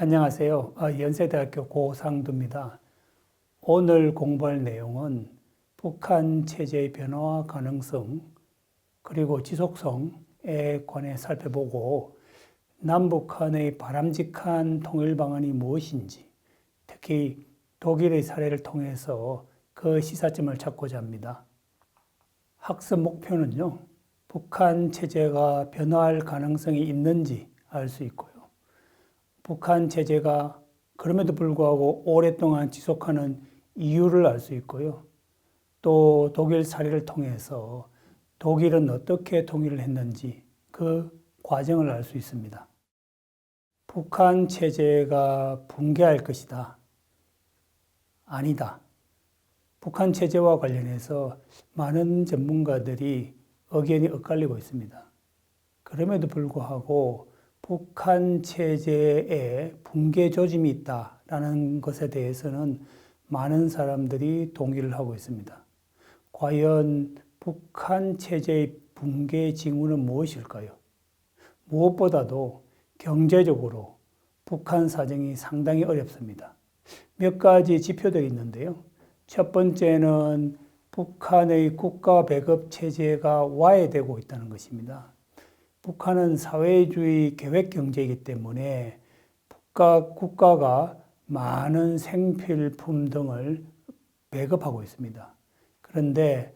안녕하세요. 연세대학교 고상두입니다. 오늘 공부할 내용은 북한 체제의 변화 가능성 그리고 지속성에 관해 살펴보고 남북한의 바람직한 통일 방안이 무엇인지, 특히 독일의 사례를 통해서 그 시사점을 찾고자 합니다. 학습 목표는요, 북한 체제가 변화할 가능성이 있는지 알 수 있고요. 북한 체제가 그럼에도 불구하고 오랫동안 지속하는 이유를 알 수 있고요. 또 독일 사례를 통해서 독일은 어떻게 통일을 했는지 그 과정을 알 수 있습니다. 북한 체제가 붕괴할 것이다. 아니다. 북한 체제와 관련해서 많은 전문가들이 의견이 엇갈리고 있습니다. 그럼에도 불구하고 북한 체제에 붕괴 조짐이 있다라는 것에 대해서는 많은 사람들이 동의를 하고 있습니다. 과연 북한 체제의 붕괴 징후는 무엇일까요? 무엇보다도 경제적으로 북한 사정이 상당히 어렵습니다. 몇 가지 지표들이 있는데요. 첫 번째는 북한의 국가 배급 체제가 와해되고 있다는 것입니다. 북한은 사회주의 계획 경제이기 때문에 국가가 많은 생필품 등을 배급하고 있습니다. 그런데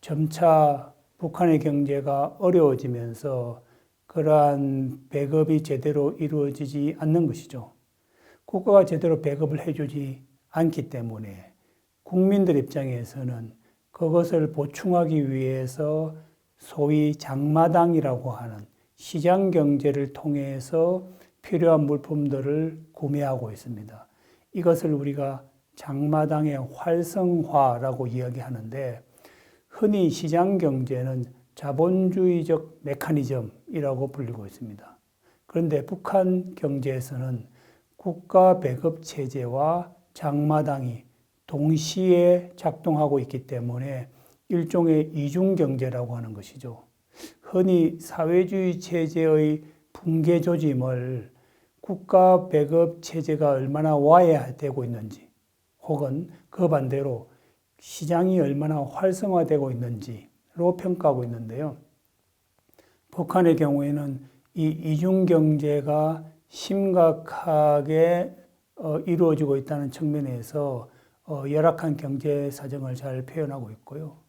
점차 북한의 경제가 어려워지면서 그러한 배급이 제대로 이루어지지 않는 것이죠. 국가가 제대로 배급을 해주지 않기 때문에 국민들 입장에서는 그것을 보충하기 위해서 소위 장마당이라고 하는 시장 경제를 통해서 필요한 물품들을 구매하고 있습니다. 이것을 우리가 장마당의 활성화라고 이야기하는데, 흔히 시장 경제는 자본주의적 메커니즘이라고 불리고 있습니다. 그런데 북한 경제에서는 국가 배급 체제와 장마당이 동시에 작동하고 있기 때문에 일종의 이중경제라고 하는 것이죠. 흔히 사회주의 체제의 붕괴 조짐을 국가 배급 체제가 얼마나 와해되고 있는지, 혹은 그 반대로 시장이 얼마나 활성화되고 있는지로 평가하고 있는데요. 북한의 경우에는 이 이중경제가 심각하게 이루어지고 있다는 측면에서 열악한 경제 사정을 잘 표현하고 있고요.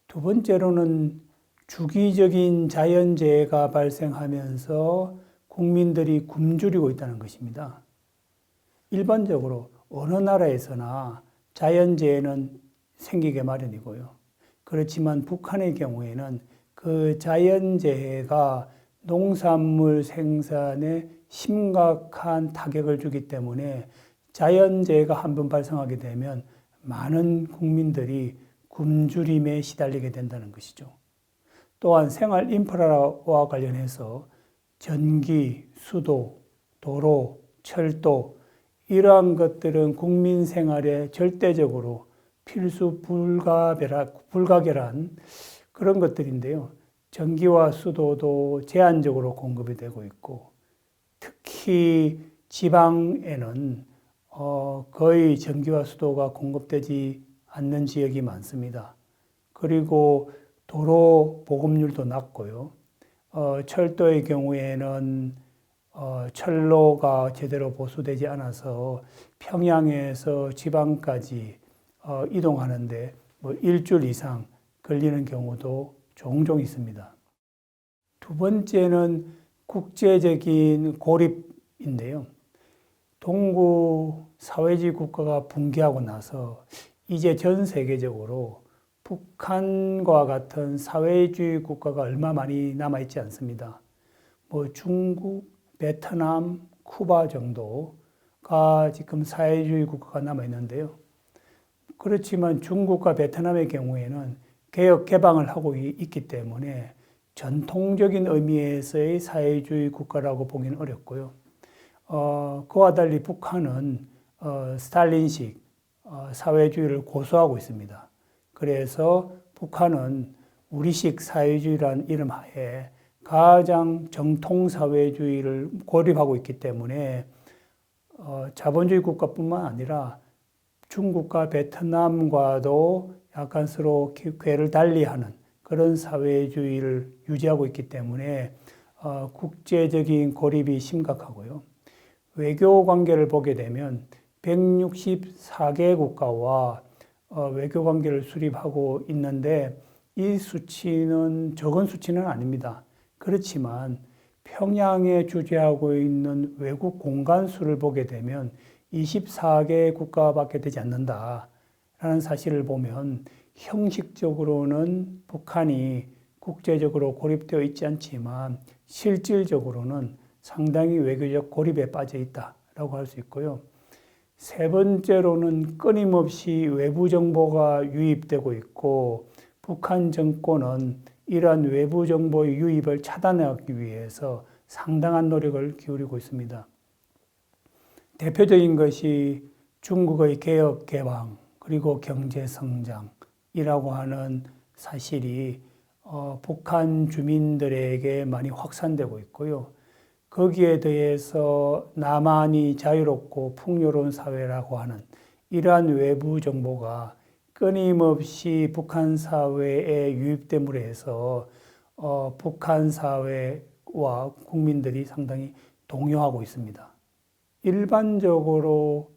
두 번째로는 주기적인 자연재해가 발생하면서 국민들이 굶주리고 있다는 것입니다. 일반적으로 어느 나라에서나 자연재해는 생기게 마련이고요. 그렇지만 북한의 경우에는 그 자연재해가 농산물 생산에 심각한 타격을 주기 때문에 자연재해가 한번 발생하게 되면 많은 국민들이 굶주림에 시달리게 된다는 것이죠. 또한 생활 인프라와 관련해서 전기, 수도, 도로, 철도 이러한 것들은 국민 생활에 절대적으로 필수 불가결한 그런 것들인데요. 전기와 수도도 제한적으로 공급이 되고 있고, 특히 지방에는 거의 전기와 수도가 공급되지 않는 지역이 많습니다. 그리고 도로 보급률도 낮고요. 철도의 경우에는 철로가 제대로 보수되지 않아서 평양에서 지방까지 이동하는데 일주일 이상 걸리는 경우도 종종 있습니다. 두 번째는 국제적인 고립인데요. 동구 사회주의 국가가 붕괴하고 나서 이제 전 세계적으로 북한과 같은 사회주의 국가가 얼마 많이 남아있지 않습니다. 중국, 베트남, 쿠바 정도가 지금 사회주의 국가가 남아있는데요. 그렇지만 중국과 베트남의 경우에는 개혁 개방을 하고 있기 때문에 전통적인 의미에서의 사회주의 국가라고 보기는 어렵고요. 그와 달리 북한은 스탈린식 사회주의를 고수하고 있습니다. 그래서 북한은 우리식 사회주의라는 이름 하에 가장 정통 사회주의를 고립하고 있기 때문에 자본주의 국가뿐만 아니라 중국과 베트남과도 약간 서로 궤를 달리하는 그런 사회주의를 유지하고 있기 때문에 국제적인 고립이 심각하고요. 외교 관계를 보게 되면 164개 국가와 외교 관계를 수립하고 있는데 이 수치는 적은 수치는 아닙니다. 그렇지만 평양에 주재하고 있는 외국 공관수를 보게 되면 24개 국가밖에 되지 않는다라는 사실을 보면 형식적으로는 북한이 국제적으로 고립되어 있지 않지만 실질적으로는 상당히 외교적 고립에 빠져 있다라고 할 수 있고요. 세 번째로는 끊임없이 외부 정보가 유입되고 있고 북한 정권은 이러한 외부 정보의 유입을 차단하기 위해서 상당한 노력을 기울이고 있습니다. 대표적인 것이 중국의 개혁 개방 그리고 경제 성장이라고 하는 사실이 북한 주민들에게 많이 확산되고 있고요. 거기에 대해서 남한이 자유롭고 풍요로운 사회라고 하는 이러한 외부 정보가 끊임없이 북한 사회에 유입됨으로 해서 북한 사회와 국민들이 상당히 동요하고 있습니다. 일반적으로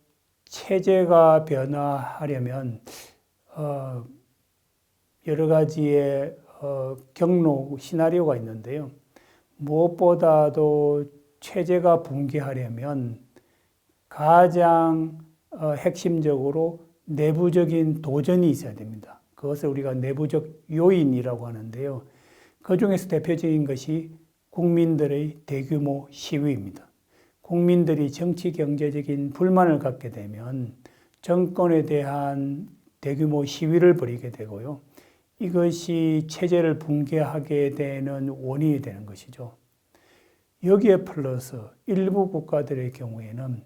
체제가 변화하려면 여러 가지의 경로, 시나리오가 있는데요. 무엇보다도 체제가 붕괴하려면 가장 핵심적으로 내부적인 도전이 있어야 됩니다. 그것을 우리가 내부적 요인이라고 하는데요. 그 중에서 대표적인 것이 국민들의 대규모 시위입니다. 국민들이 정치 경제적인 불만을 갖게 되면 정권에 대한 대규모 시위를 벌이게 되고요. 이것이 체제를 붕괴하게 되는 원인이 되는 것이죠. 여기에 플러스 일부 국가들의 경우에는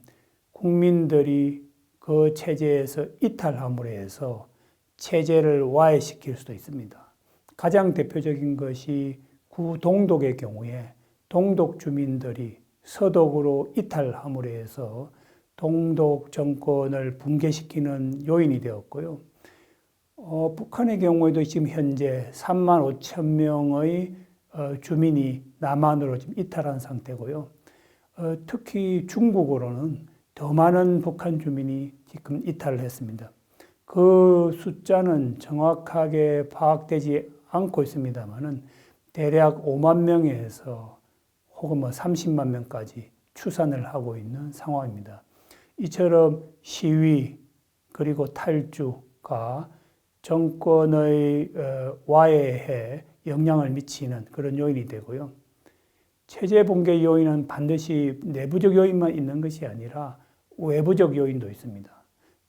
국민들이 그 체제에서 이탈함으로 해서 체제를 와해시킬 수도 있습니다. 가장 대표적인 것이 구동독의 경우에 동독 주민들이 서독으로 이탈함으로 해서 동독 정권을 붕괴시키는 요인이 되었고요. 북한의 경우에도 지금 현재 3만 5천 명의 주민이 남한으로 지금 이탈한 상태고요. 특히 중국으로는 더 많은 북한 주민이 지금 이탈을 했습니다. 그 숫자는 정확하게 파악되지 않고 있습니다만은 대략 5만 명에서 혹은 30만 명까지 추산을 하고 있는 상황입니다. 이처럼 시위 그리고 탈주가 정권의 와해에 영향을 미치는 그런 요인이 되고요. 체제 붕괴 요인은 반드시 내부적 요인만 있는 것이 아니라 외부적 요인도 있습니다.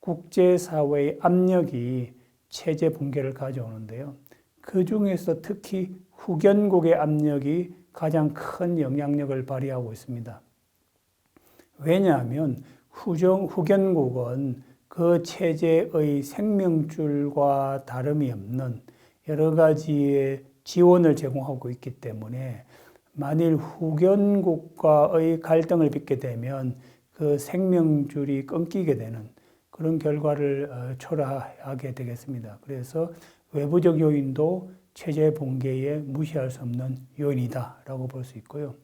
국제사회의 압력이 체제 붕괴를 가져오는데요. 그 중에서 특히 후견국의 압력이 가장 큰 영향력을 발휘하고 있습니다. 왜냐하면 후견국은 그 체제의 생명줄과 다름이 없는 여러 가지의 지원을 제공하고 있기 때문에 만일 후견국과의 갈등을 빚게 되면 그 생명줄이 끊기게 되는 그런 결과를 초래하게 되겠습니다. 그래서 외부적 요인도 체제 붕괴에 무시할 수 없는 요인이다라고 볼 수 있고요.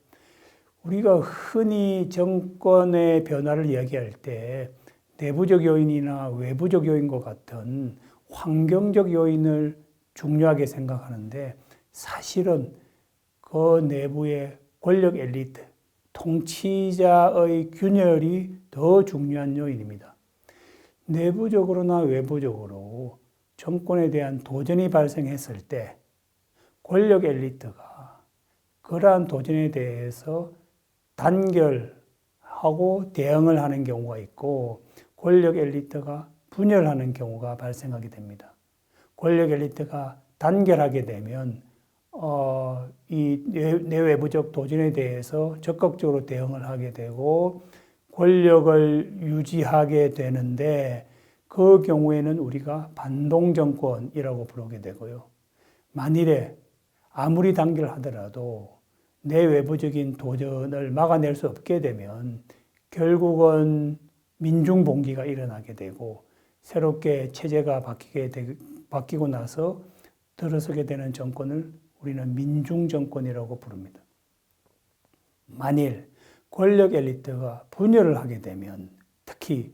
우리가 흔히 정권의 변화를 이야기할 때 내부적 요인이나 외부적 요인과 같은 환경적 요인을 중요하게 생각하는데 사실은 그 내부의 권력 엘리트, 통치자의 균열이 더 중요한 요인입니다. 내부적으로나 외부적으로 정권에 대한 도전이 발생했을 때 권력 엘리트가 그러한 도전에 대해서 단결하고 대응을 하는 경우가 있고 권력 엘리트가 분열하는 경우가 발생하게 됩니다. 권력 엘리트가 단결하게 되면 이 내외부적 도전에 대해서 적극적으로 대응을 하게 되고 권력을 유지하게 되는데 그 경우에는 우리가 반동정권이라고 부르게 되고요. 만일에 아무리 단결하더라도 내외부적인 도전을 막아낼 수 없게 되면 결국은 민중봉기가 일어나게 되고 새롭게 체제가 바뀌고 나서 들어서게 되는 정권을 우리는 민중정권이라고 부릅니다. 만일 권력 엘리트가 분열을 하게 되면 특히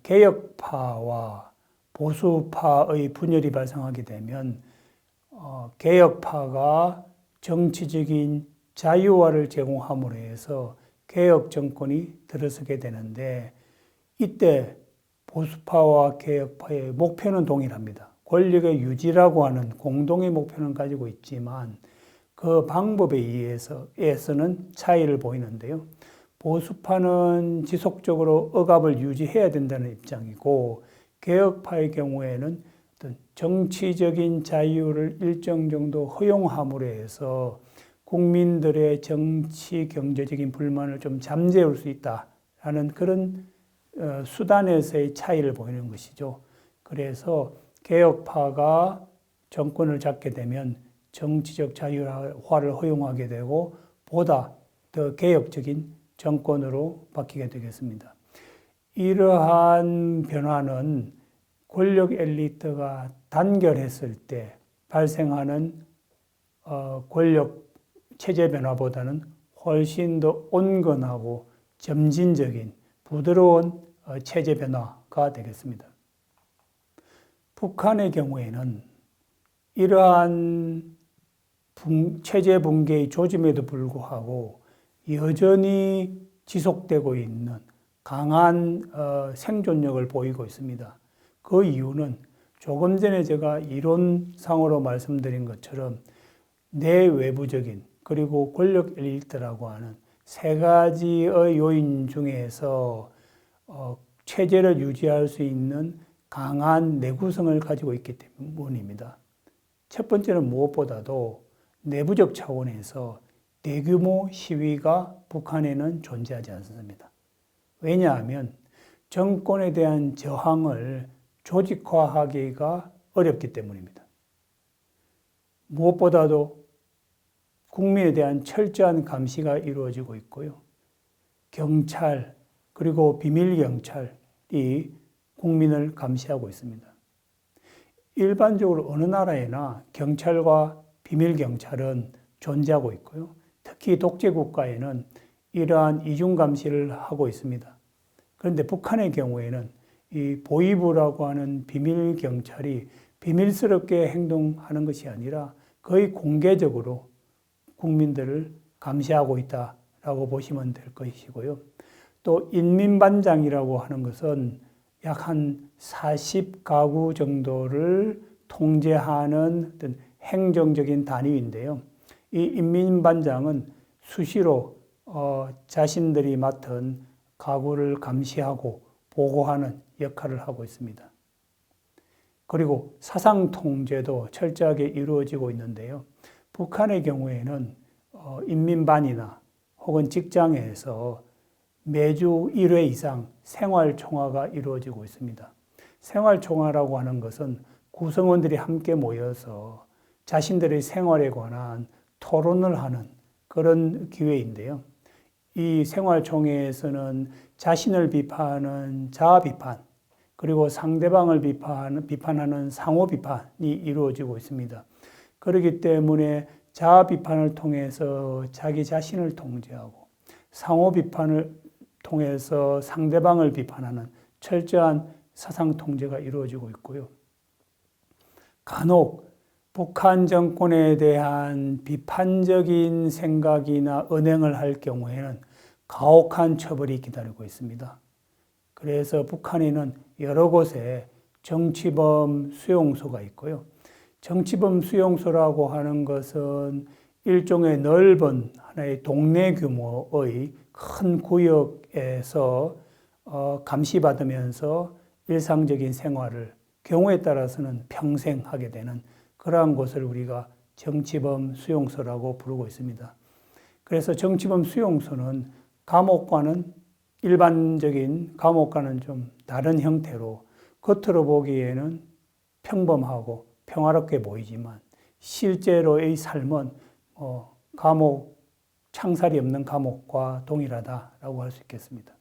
개혁파와 보수파의 분열이 발생하게 되면 개혁파가 정치적인 자유화를 제공함으로 해서 개혁 정권이 들어서게 되는데 이때 보수파와 개혁파의 목표는 동일합니다. 권력의 유지라고 하는 공동의 목표는 가지고 있지만 그 방법에 의해서는 차이를 보이는데요. 보수파는 지속적으로 억압을 유지해야 된다는 입장이고 개혁파의 경우에는 어떤 정치적인 자유를 일정 정도 허용함으로 해서 국민들의 정치 경제적인 불만을 좀 잠재울 수 있다라는 그런 수단에서의 차이를 보이는 것이죠. 그래서 개혁파가 정권을 잡게 되면 정치적 자유화를 허용하게 되고 보다 더 개혁적인 정권으로 바뀌게 되겠습니다. 이러한 변화는 권력 엘리트가 단결했을 때 발생하는 권력 체제 변화보다는 훨씬 더 온건하고 점진적인 부드러운 체제 변화가 되겠습니다. 북한의 경우에는 이러한 체제 붕괴의 조짐에도 불구하고 여전히 지속되고 있는 강한 생존력을 보이고 있습니다. 그 이유는 조금 전에 제가 이론상으로 말씀드린 것처럼 내외부적인 그리고 권력 엘리트라고 하는 세 가지의 요인 중에서 체제를 유지할 수 있는 강한 내구성을 가지고 있기 때문입니다. 첫 번째는 무엇보다도 내부적 차원에서 대규모 시위가 북한에는 존재하지 않습니다. 왜냐하면 정권에 대한 저항을 조직화하기가 어렵기 때문입니다. 무엇보다도 국민에 대한 철저한 감시가 이루어지고 있고요. 경찰 그리고 비밀경찰이 국민을 감시하고 있습니다. 일반적으로 어느 나라에나 경찰과 비밀경찰은 존재하고 있고요. 특히 독재국가에는 이러한 이중감시를 하고 있습니다. 그런데 북한의 경우에는 이 보위부라고 하는 비밀경찰이 비밀스럽게 행동하는 것이 아니라 거의 공개적으로 국민들을 감시하고 있다라고 보시면 될 것이고요. 또 인민반장이라고 하는 것은 약 한 40가구 정도를 통제하는 어떤 행정적인 단위인데요. 이 인민반장은 수시로 자신들이 맡은 가구를 감시하고 보고하는 역할을 하고 있습니다. 그리고 사상 통제도 철저하게 이루어지고 있는데요. 북한의 경우에는 인민반이나 혹은 직장에서 매주 1회 이상 생활총화가 이루어지고 있습니다. 생활총화라고 하는 것은 구성원들이 함께 모여서 자신들의 생활에 관한 토론을 하는 그런 기회인데요. 이 생활총회에서는 자신을 비판하는 자아 비판, 그리고 상대방을 비판하는 상호 비판이 이루어지고 있습니다. 그렇기 때문에 자아 비판을 통해서 자기 자신을 통제하고 상호 비판을 통해서 상대방을 비판하는 철저한 사상 통제가 이루어지고 있고요. 간혹 북한 정권에 대한 비판적인 생각이나 언행을 할 경우에는 가혹한 처벌이 기다리고 있습니다. 그래서 북한에는 여러 곳에 정치범 수용소가 있고요. 정치범 수용소라고 하는 것은 일종의 넓은 하나의 동네 규모의 큰 구역에서 감시받으면서 일상적인 생활을 경우에 따라서는 평생 하게 되는 그러한 곳을 우리가 정치범 수용소라고 부르고 있습니다. 그래서 정치범 수용소는 감옥과는 일반적인 감옥과는 좀 다른 형태로 겉으로 보기에는 평범하고 평화롭게 보이지만 실제로의 삶은 감옥, 창살이 없는 감옥과 동일하다라고 할 수 있겠습니다.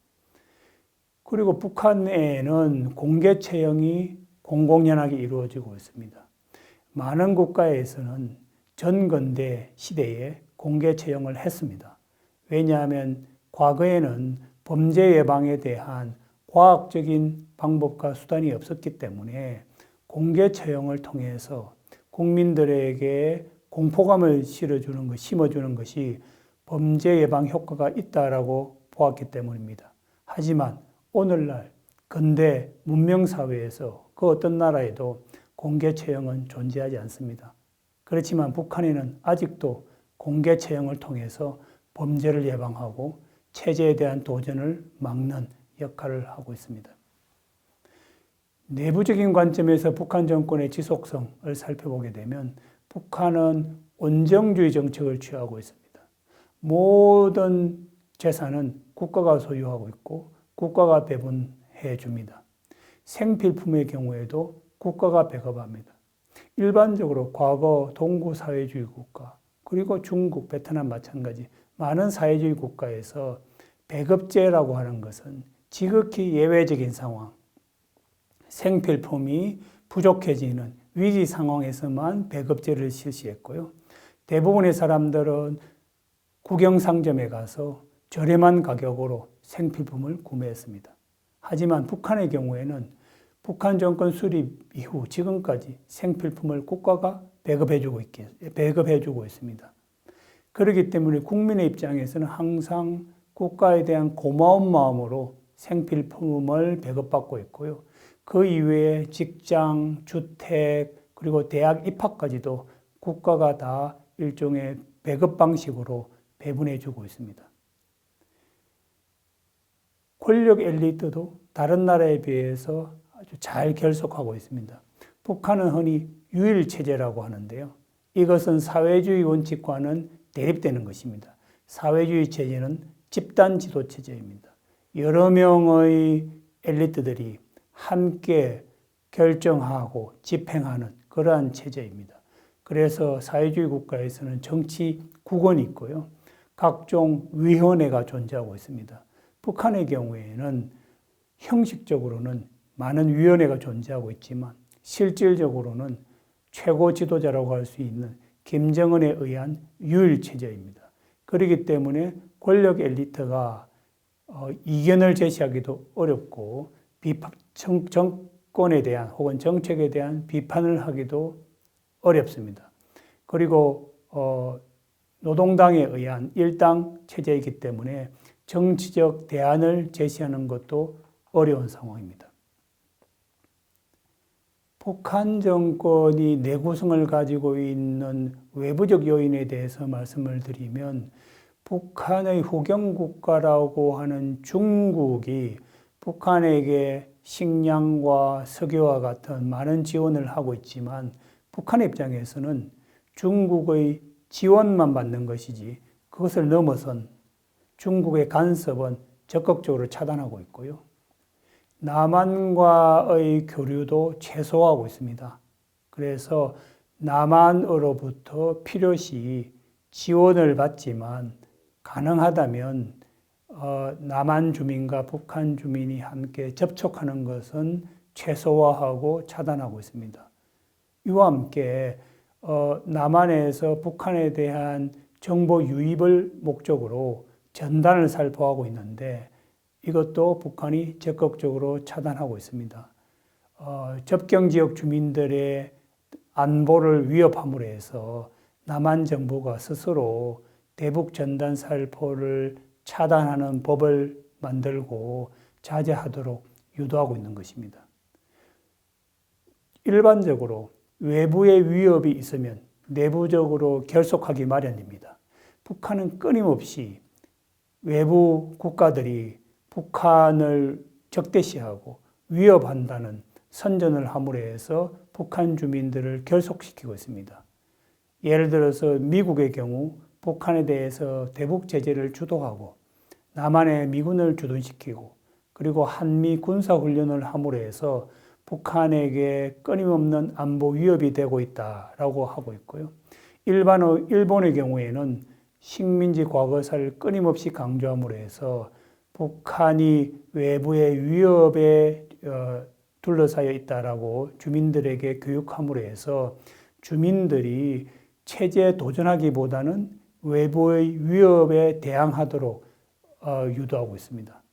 그리고 북한에는 공개 채용이 공공연하게 이루어지고 있습니다. 많은 국가에서는 전건대 시대에 공개 채용을 했습니다. 왜냐하면 과거에는 범죄 예방에 대한 과학적인 방법과 수단이 없었기 때문에 공개 채용을 통해서 국민들에게 공포감을 심어주는 것이 범죄 예방 효과가 있다라고 보았기 때문입니다. 하지만 오늘날 근대 문명사회에서 그 어떤 나라에도 공개 채용은 존재하지 않습니다. 그렇지만 북한에는 아직도 공개 채용을 통해서 범죄를 예방하고 체제에 대한 도전을 막는 역할을 하고 있습니다. 내부적인 관점에서 북한 정권의 지속성을 살펴보게 되면 북한은 온정주의 정책을 취하고 있습니다. 모든 재산은 국가가 소유하고 있고 국가가 배분해 줍니다. 생필품의 경우에도 국가가 배급합니다. 일반적으로 과거 동구 사회주의 국가, 그리고 중국, 베트남 마찬가지 많은 사회주의 국가에서 배급제라고 하는 것은 지극히 예외적인 상황, 생필품이 부족해지는 위기 상황에서만 배급제를 실시했고요. 대부분의 사람들은 국영상점에 가서 저렴한 가격으로 생필품을 구매했습니다. 하지만 북한의 경우에는 북한 정권 수립 이후 지금까지 생필품을 국가가 배급해주고 있습니다. 그렇기 때문에 국민의 입장에서는 항상 국가에 대한 고마운 마음으로 생필품을 배급받고 있고요. 그 이외에 직장, 주택, 그리고 대학 입학까지도 국가가 다 일종의 배급 방식으로 배분해주고 있습니다. 권력 엘리트도 다른 나라에 비해서 아주 잘 결속하고 있습니다. 북한은 흔히 유일체제라고 하는데요. 이것은 사회주의 원칙과는 대립되는 것입니다. 사회주의 체제는 집단 지도 체제입니다. 여러 명의 엘리트들이 함께 결정하고 집행하는 그러한 체제입니다. 그래서 사회주의 국가에서는 정치 국원이 있고요. 각종 위원회가 존재하고 있습니다. 북한의 경우에는 형식적으로는 많은 위원회가 존재하고 있지만 실질적으로는 최고 지도자라고 할 수 있는 김정은에 의한 유일체제입니다. 그렇기 때문에 권력 엘리트가 이견을 제시하기도 어렵고 정권에 대한 혹은 정책에 대한 비판을 하기도 어렵습니다. 그리고 노동당에 의한 일당 체제이기 때문에 정치적 대안을 제시하는 것도 어려운 상황입니다. 북한 정권이 내구성을 가지고 있는 외부적 요인에 대해서 말씀을 드리면 북한의 후경국가라고 하는 중국이 북한에게 식량과 석유와 같은 많은 지원을 하고 있지만 북한의 입장에서는 중국의 지원만 받는 것이지 그것을 넘어선 중국의 간섭은 적극적으로 차단하고 있고요. 남한과의 교류도 최소화하고 있습니다. 그래서 남한으로부터 필요시 지원을 받지만 가능하다면 남한 주민과 북한 주민이 함께 접촉하는 것은 최소화하고 차단하고 있습니다. 이와 함께 남한에서 북한에 대한 정보 유입을 목적으로 전단을 살포하고 있는데 이것도 북한이 적극적으로 차단하고 있습니다. 접경 지역 주민들의 안보를 위협함으로 해서 남한 정부가 스스로 대북 전단 살포를 차단하는 법을 만들고 자제하도록 유도하고 있는 것입니다. 일반적으로 외부의 위협이 있으면 내부적으로 결속하기 마련입니다. 북한은 끊임없이 외부 국가들이 북한을 적대시하고 위협한다는 선전을 함으로 해서 북한 주민들을 결속시키고 있습니다. 예를 들어서 미국의 경우 북한에 대해서 대북 제재를 주도하고 남한에 미군을 주둔시키고 그리고 한미 군사훈련을 함으로 해서 북한에게 끊임없는 안보 위협이 되고 있다라고 하고 있고요. 일본의 경우에는 식민지 과거사를 끊임없이 강조함으로 해서 북한이 외부의 위협에 둘러싸여 있다라고 주민들에게 교육함으로 해서 주민들이 체제에 도전하기보다는 외부의 위협에 대항하도록 유도하고 있습니다.